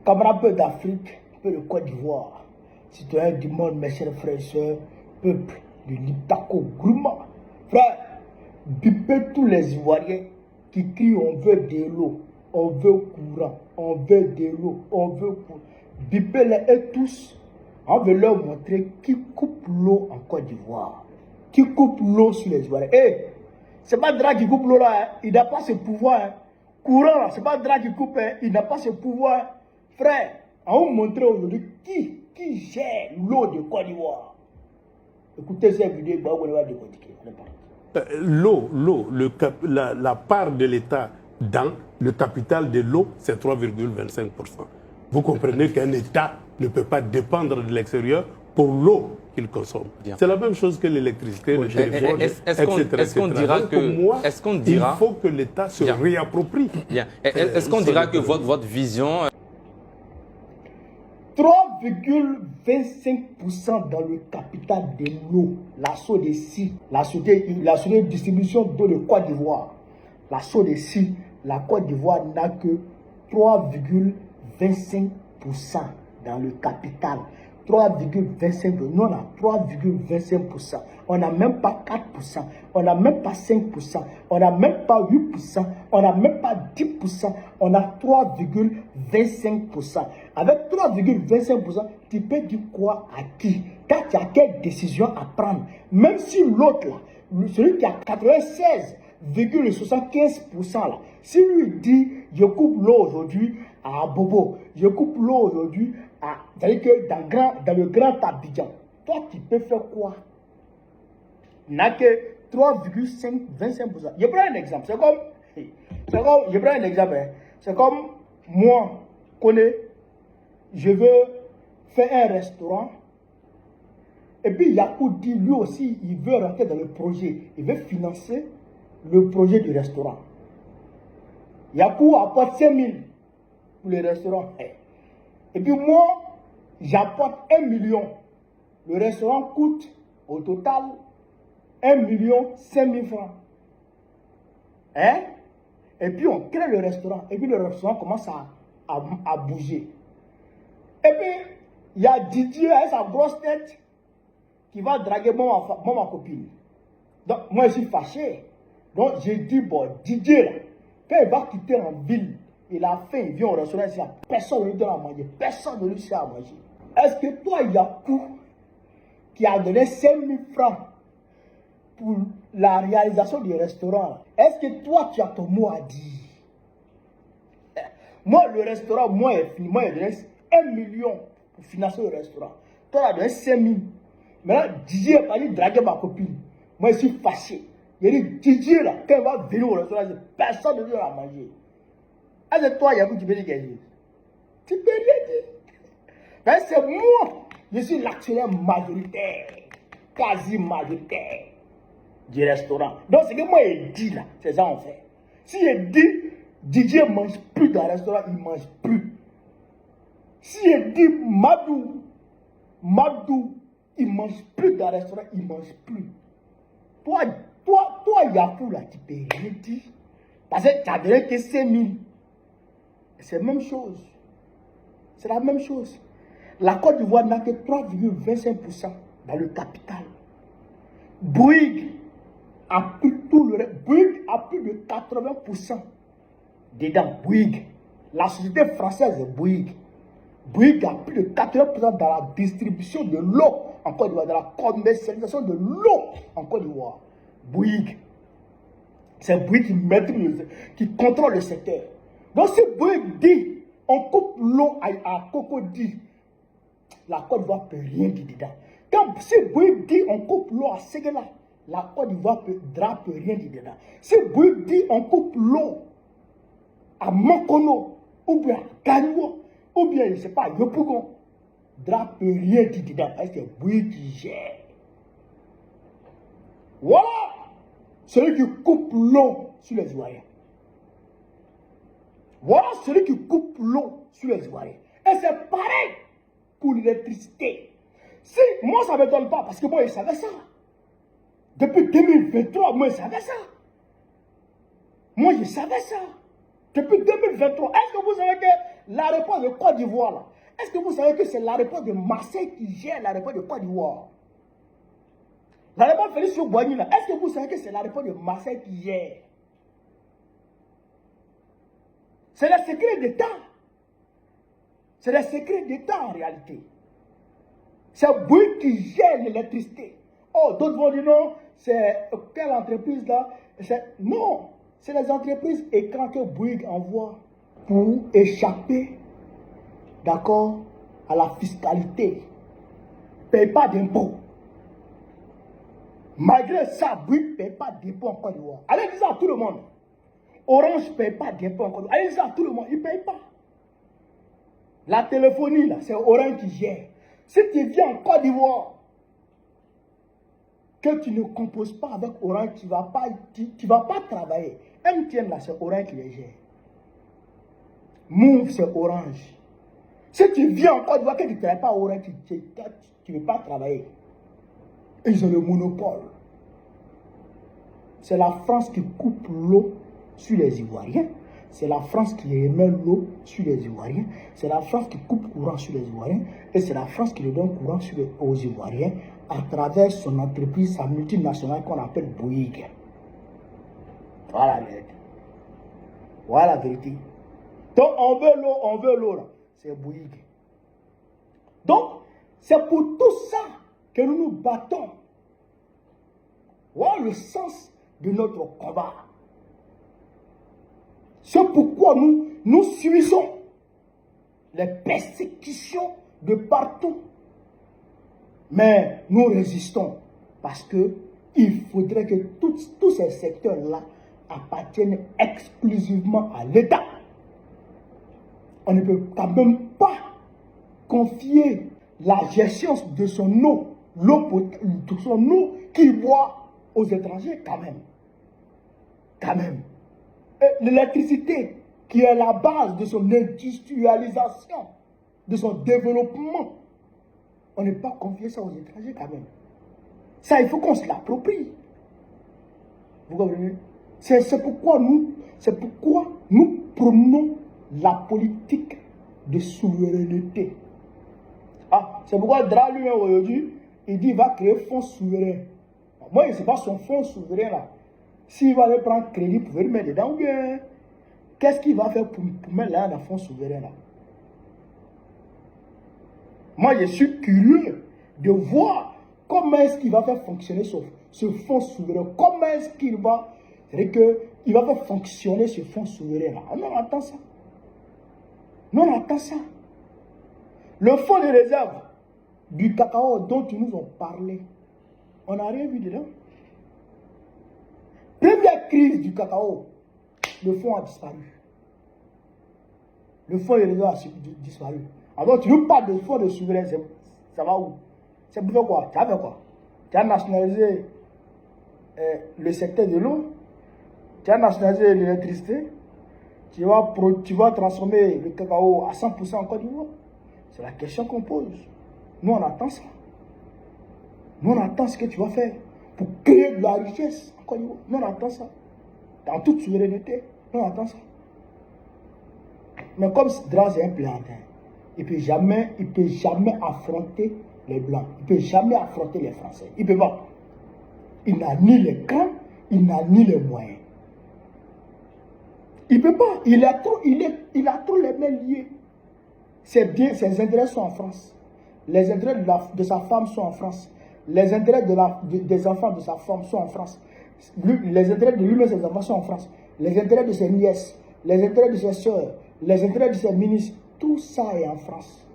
Camarades peu d'Afrique, peu de Côte d'Ivoire, citoyens du monde, mes chers frères et sœurs, peuple de l'Iptako Gourma. Frère, bipez tous les Ivoiriens qui crient on veut de l'eau, on veut courant, on veut de l'eau, on veut courant. Bipez-les et tous, on veut leur montrer qui coupe l'eau en Côte d'Ivoire, qui coupe l'eau sur les Ivoiriens. Eh, c'est pas Dra qui coupe l'eau là, hein. Il n'a pas ce pouvoir. Hein. Courant là, c'est pas Dra qui coupe, hein. Il n'a pas ce pouvoir. Frère, on va montrer aujourd'hui qui gère l'eau de Côte d'Ivoire. Écoutez cette vidéo, on va décortiquer. L'eau, la part de l'État dans le capital de l'eau, c'est 3,25%. Vous comprenez qu'un État ne peut pas dépendre de l'extérieur pour l'eau qu'il consomme. C'est la même chose que l'électricité, le téléphone, etc. Est-ce qu'on dira que... il faut que l'État se réapproprie. Est-ce qu'on dira que votre vision... 3,25% dans le capital de l'eau, la SODECI, la société de distribution d'eau de Côte d'Ivoire. La SODECI, la Côte d'Ivoire n'a que 3,25% dans le capital. 3,25%. Nous, on a 3,25%. On n'a même pas 4%. On n'a même pas 5%. On n'a même pas 8%. On n'a même pas 10%. On a 3,25%. Avec 3,25%, tu peux dire quoi à qui? Quand tu as quelle décision à prendre? Même si l'autre, là, celui qui a 96,75% là, si lui dit, je coupe l'eau aujourd'hui à Bobo, je coupe l'eau aujourd'hui à... C'est-à-dire que dans le grand Abidjan, toi, tu peux faire quoi? Il n'a que 3,25%. Je prends un exemple. C'est comme, je prends un exemple. Hein. C'est comme moi, je veux faire un restaurant. Et puis Yakou dit, lui aussi, il veut rentrer dans le projet. Il veut financer le projet du restaurant. Yakou apporte 5 000 pour le restaurant. Et puis moi, j'apporte 1 million. Le restaurant coûte au total 1 500 000 francs. Hein? Et puis on crée le restaurant. Et puis le restaurant commence à bouger. Et puis, il y a Didier avec sa grosse tête qui va draguer ma copine. Donc, moi, je suis fâché. Donc, j'ai dit, bon, Didier, là, quand il va quitter en ville, il a faim, il vient au restaurant, il y a personne ne lui donne à manger. Personne ne lui sait à manger. Est-ce que toi, Yakou, qui a donné 5 000 francs pour la réalisation du restaurant, est-ce que toi, tu as ton mot à dire? Moi, le restaurant, moi, il est fini. Moi, il a donné 1 million pour financer le restaurant. Toi, tu as donné 5 000. Maintenant, Didier va aller draguer ma copine. Moi, je suis fâché. Il dit, Didier, là, quand il va venir au restaurant, personne ne lui donne à manger. Est-ce que toi, Yakou, tu peux dire quelque chose? Tu peux rien dire. Mais c'est moi, je suis l'actionnaire majoritaire, quasi majoritaire du restaurant. Donc, ce que moi, je dis là, c'est ça on fait. Si je dis, Didier ne mange plus dans le restaurant, il ne mange plus. Si je dis, Madou, il ne mange plus dans le restaurant, il ne mange plus. Toi, Yakou, là, tu peux rien dire. Parce que tu as donné que 5 000. C'est la même chose. C'est la même chose. La Côte d'Ivoire n'a que 3,25% dans le capital. Bouygues a pris tout le reste. Bouygues a plus de 80% dedans. Bouygues. La société française est Bouygues. Bouygues a plus de 80% dans la distribution de l'eau en Côte d'Ivoire, dans la commercialisation de l'eau en Côte d'Ivoire. Bouygues. C'est Bouygues qui maîtrise, qui contrôle le secteur. Donc si Bouygues dit, on coupe l'eau à Cocody, la Côte d'Ivoire ne peut rien dire dedans. Quand si Bouygues dit, on coupe l'eau à Séguéla, la Côte d'Ivoire ne peut rien dire dedans. Si Bouygues dit, on coupe l'eau à Mankono, ou bien à Gagno, ou bien, je ne sais pas, à Yopougon, Dra peut rien dire dedans, parce que c'est Bouygues qui gère. Voilà celui qui coupe l'eau sur les Ivoiriens. Voilà celui qui coupe l'eau sur les Ivoiriens. Et c'est pareil pour l'électricité. Si, moi ça ne m'étonne pas, parce que moi je savais ça. Depuis 2023, moi je savais ça. Moi je savais ça. Depuis 2023, est-ce que vous savez que l'aéroport de Côte d'Ivoire, là, est-ce que vous savez que c'est l'aéroport de Marseille qui gère l'aéroport de Côte d'Ivoire? L'aéroport Félix Boigny, là, est-ce que vous savez que c'est l'aéroport de Marseille qui gère? C'est le secret d'État. C'est le secret d'État en réalité. C'est Bouygues qui gère l'électricité. Oh, d'autres vont dire non, c'est quelle entreprise là? Non, c'est les entreprises écrans que Bouygues envoie pour échapper, d'accord, à la fiscalité. Ne paye pas d'impôts. Malgré ça, Bouygues ne paye pas d'impôts en Côte d'Ivoire. Allez dire ça à tout le monde. Orange ne paye pas d'impôts en Côte d'Ivoire. Allez dire ça à tout le monde, ils ne payent pas. La téléphonie, là, c'est Orange qui gère. Si tu viens en Côte d'Ivoire, que tu ne composes pas avec Orange, tu ne vas pas travailler. MTN, là, c'est Orange qui les gère. Move, c'est Orange. Si tu viens en Côte d'Ivoire, que tu ne travailles pas Orange, tu ne veux pas travailler. Ils ont le monopole. C'est la France qui coupe l'eau sur les Ivoiriens. C'est la France qui émet l'eau sur les Ivoiriens. C'est la France qui coupe courant sur les Ivoiriens. Et c'est la France qui le donne courant aux Ivoiriens à travers son entreprise, sa multinationale qu'on appelle Bouygues. Voilà la vérité. Voilà la vérité. Donc on veut l'eau là. C'est Bouygues. Donc, c'est pour tout ça que nous nous battons. Voilà le sens de notre combat. C'est pourquoi nous subissons les persécutions de partout. Mais nous résistons parce qu'il faudrait que tous ces secteurs-là appartiennent exclusivement à l'État. On ne peut quand même pas confier la gestion de son eau, de son eau qu'il boit aux étrangers quand même. Quand même. L'électricité qui est la base de son industrialisation, de son développement, on ne peut pas confier ça aux étrangers quand même. Ça, il faut qu'on se l'approprie. Vous comprenez? C'est pourquoi nous prenons la politique de souveraineté. Ah, c'est pourquoi Dra lui-même aujourd'hui, il dit qu'il va créer fonds souverain. Moi, ce n'est pas son fonds souverain là. S'il va aller prendre crédit pour le mettre dedans, ou bien qu'est-ce qu'il va faire pour mettre là dans le fonds souverain là? Moi, je suis curieux de voir comment est-ce qu'il va faire fonctionner ce fonds souverain. Comment est-ce qu'il va, il va faire fonctionner ce fonds souverain là? On attend ça. Nous, on attend ça. Le fonds de réserve du cacao dont ils nous ont parlé, on n'a rien vu dedans. Première crise du cacao, le fonds a disparu. Le fonds de réserve a disparu. Alors tu nous parles de fonds de souveraineté, ça va où? C'est pour faire quoi? Tu as fait quoi? Tu as nationalisé le secteur de l'eau, tu as nationalisé l'électricité, tu vas transformer le cacao à 100% en Côte d'Ivoire. C'est la question qu'on pose. Nous, on attend ça. Nous, on attend ce que tu vas faire pour créer de la richesse en Côte d'Ivoire. Nous, on attend ça. Dans toute souveraineté, nous, on attend ça. Mais comme Draz est un plantain, il ne peut jamais affronter les Blancs. Il ne peut jamais affronter les Français. Il ne peut pas. Il n'a ni les camps, il n'a ni les moyens. Il ne peut pas. Il a trop les mains liées. Ses biens, ses intérêts sont en France. Les intérêts de sa femme sont en France. Les intérêts des enfants de sa femme sont en France. Les intérêts de lui-même et ses enfants sont en France. Les intérêts de ses nièces, les intérêts de ses soeurs, les intérêts de ses ministres, tout ça est en France.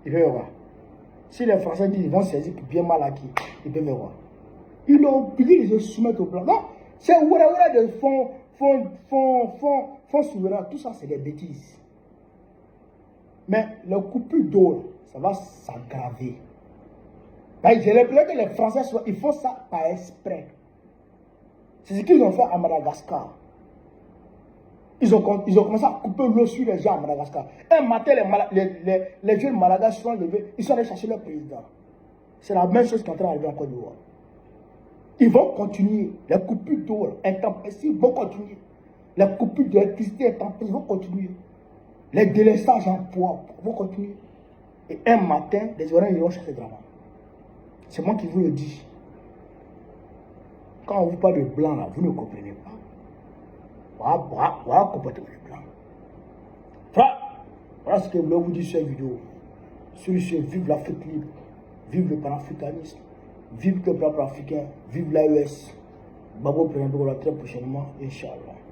Il peut y voir. Si les Français disent qu'ils vont saisir bien mal acquis, ils peuvent y voir. Ils ont oublié de se soumettre au plan. Non, c'est de fonds souverains, tout ça c'est des bêtises. Mais le coupure d'eau, ça va s'aggraver. J'ai l'impression que les Français, ils font ça par exprès. C'est ce qu'ils ont fait à Madagascar. Ils ont commencé à couper l'eau sur les gens à Madagascar. Un matin, les jeunes Malagasy se sont levés, ils sont allés chercher leur président. C'est la même chose qui est en train d'arriver en Côte d'Ivoire. Ils vont continuer. Les coupures d'eau intempestives vont continuer. Les coupures d'électricité intempestives vont continuer. Les délestages en poids vont continuer. Et un matin, les Ivoiriens iront chercher Dramane. C'est moi qui vous le dis. Quand on vous parle de blanc, là, vous ne comprenez pas. Voilà comportement de blanc. Voilà ce que je voulais vous dire sur cette vidéo. Sur ce, vive l'Afrique libre, vive le panafricanisme, vive le peuple africain, vive l'AES. Babo Président très prochainement, Inch'Allah.